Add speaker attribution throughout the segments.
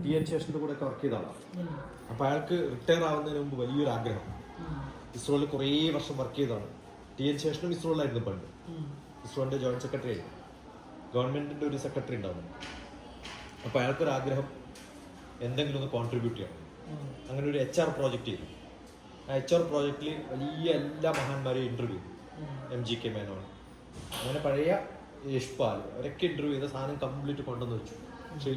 Speaker 1: TN ശേഷൻ്റെ കൂടെ ഒക്കെ work ചെയ്ത ആളാണ്. അപ്പോൾ അയാൾക്ക് റിട്ടയർ ആവുന്നതിന് മുമ്പ് വലിയൊരു ആഗ്രഹം. ഇസ്രോയിൽ കുറേ വർഷം വർക്ക് ചെയ്തതാണ്. TN ശേഷനും ഇസ്രോയിലായിരുന്നു പണ്ട്. ഇസ്രോൻ്റെ ജോയിൻറ്റ് സെക്രട്ടറി ആയിരുന്നു. ഗവൺമെൻറ്റിൻ്റെ ഒരു സെക്രട്ടറി ഉണ്ടാവുന്നു. അപ്പോൾ അയാൾക്കൊരാഗ്രഹം എന്തെങ്കിലും ഒന്ന് കോൺട്രിബ്യൂട്ട് ചെയ്യണം. അങ്ങനെ ഒരു HR പ്രോജക്റ്റ് ചെയ്തു. ആ HR പ്രോജക്റ്റിൽ വലിയ എല്ലാ മഹാന്മാരെയും ഇൻ്റർവ്യൂ ചെയ്തു. MGK മേനോൻ, അങ്ങനെ പഴയ യശ്പാൽ അവരൊക്കെ ഇൻ്റർവ്യൂ ചെയ്ത സാധനം കംപ്ലീറ്റ് കൊണ്ടുവന്ന് വെച്ചു. പക്ഷേ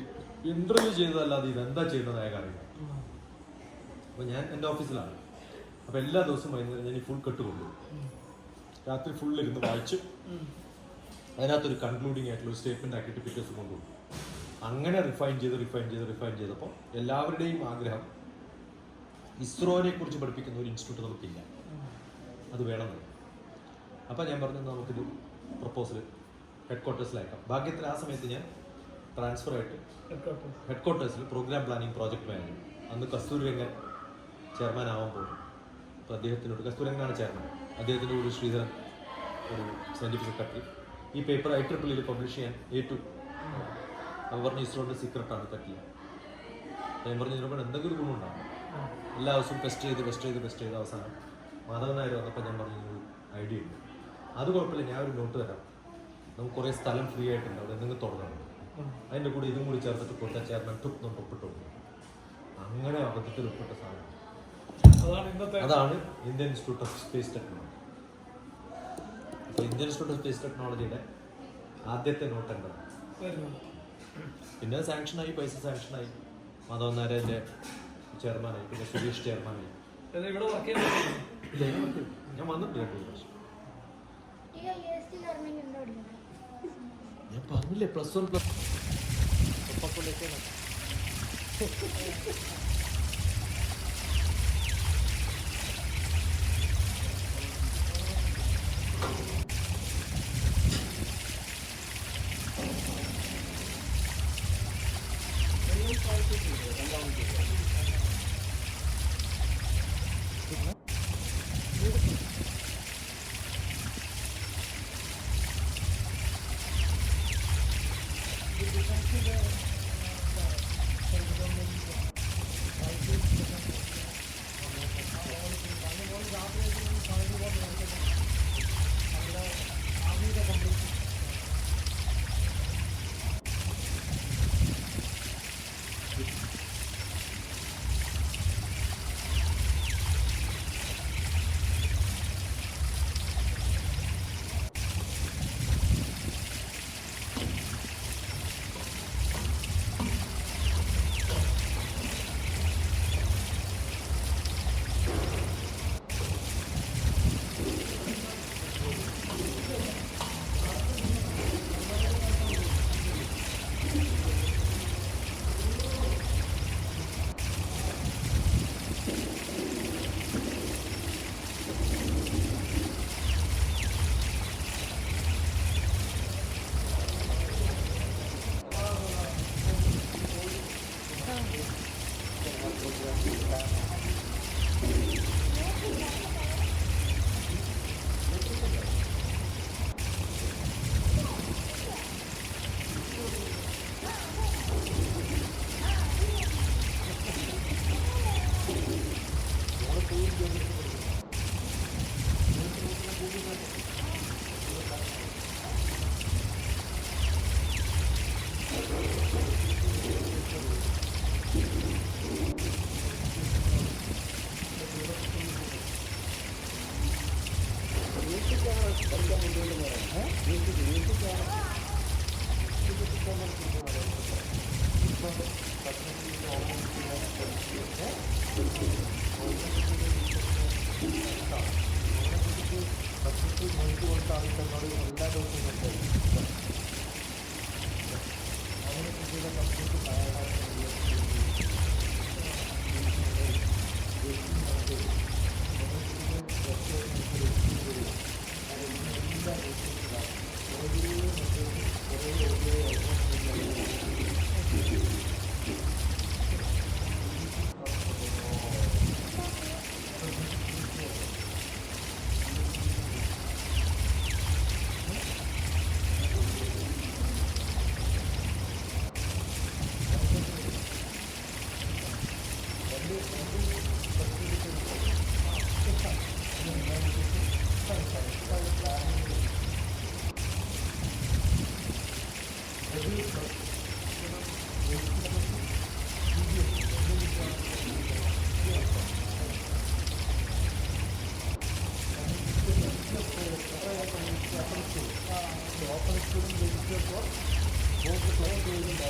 Speaker 1: ഇൻ്റർവ്യൂ ചെയ്തതല്ലാതെ ഇതെന്താ ചെയ്യുന്നത് അയാൾക്ക് അറിയില്ല. അപ്പോൾ ഞാൻ എൻ്റെ ഓഫീസിലാണ്. അപ്പോൾ എല്ലാ ദിവസവും വൈകുന്നേരം ഞാൻ ഈ ഫുൾ കെട്ട് കൊണ്ടുപോകും. രാത്രി ഫുൾ ഇരുന്ന് വായിച്ച് അതിനകത്തൊരു കൺക്ലൂഡിങ് ആയിട്ടുള്ള ഒരു സ്റ്റേറ്റ്മെൻ്റ് ആക്കിയിട്ട് പിറ്റേ ദിവസം കൊണ്ടുപോകും. അങ്ങനെ റിഫൈൻ ചെയ്തപ്പോൾ എല്ലാവരുടെയും ആഗ്രഹം ഇസ്രോനെ കുറിച്ച് പഠിപ്പിക്കുന്ന ഒരു ഇൻസ്റ്റിറ്റ്യൂട്ട് നമുക്കില്ല, അത് വേണമെന്ന്. അപ്പോൾ ഞാൻ പറഞ്ഞു നമുക്കിത് പ്രപ്പോസൽ ഹെഡ്ക്വാർട്ടേഴ്സിലയക്കാം. ഭാഗ്യത്തിൽ ആ സമയത്ത് ഞാൻ ട്രാൻസ്ഫർ ആയിട്ട് ഹെഡ്ക്വാർട്ടേഴ്സിൽ പ്രോഗ്രാം പ്ലാനിങ് പ്രോജക്റ്റ് മാനേജർ. അന്ന് കസ്തൂരിരംഗൻ ചെയർമാൻ ആവാൻ പോകും. അപ്പോൾ അദ്ദേഹത്തിനോട്, കസ്തൂരിരംഗനാണ് ചെയർമാൻ, അദ്ദേഹത്തിൻ്റെ കൂടി ശ്രീധരൻ ഒരു സയൻറ്റിഫിക് സെക്രട്ടറി, ഈ പേപ്പർ IEEE പബ്ലിഷ് ചെയ്യാൻ ഏറ്റു. അപ്പോൾ പറഞ്ഞു ഇസ്രോൻ്റെ സീക്രട്ടാണ്, പറ്റില്ല. ഞാൻ പറഞ്ഞു ഇതിനോട് എന്തെങ്കിലും ഗുണമുണ്ടാകും. എല്ലാ ദിവസവും ടെസ്റ്റ് ചെയ്ത് അവസാനം മാധവൻ നായർ വന്നപ്പോൾ ഞാൻ പറഞ്ഞു ഒരു ഐഡിയ ഉണ്ട്, അത് കുഴപ്പമില്ല, ഞാൻ ഒരു നോട്ട് തരാം, നമുക്ക് കുറേ സ്ഥലം ഫ്രീ ആയിട്ടുണ്ട്, അവിടെ എന്തെങ്കിലും തുടങ്ങണം, അതിൻ്റെ കൂടെ ഇതും കൂടി ചേർത്തിട്ട് കൊടുത്താൽ ചെയർമാൻ തൊട്ട് ഒപ്പിട്ടുണ്ട്. അങ്ങനെ അബദ്ധത്തിൽ ഒപ്പിട്ട സാധനം അതാണ് Indian institute of space technology. അപ്പോൾ ഇന്ത്യൻ ഇൻസ്റ്റിറ്റ്യൂട്ട് ഓഫ് സ്പേസ് ടെക്നോളജിയുടെ ആദ്യത്തെ നോട്ട് എന്താണ്. പിന്നെ സാങ്ഷനായി, പൈസ സാങ്ഷനായി, മാധവൻ നായരുടെ ചെയർമാനായി, പിന്നെ സുരേഷ് ചെയർമാനായി. ഞാൻ വന്നിട്ടില്ല 2 വർഷം. ഞാൻ പറഞ്ഞില്ലേ +1
Speaker 2: ചെയ്ത്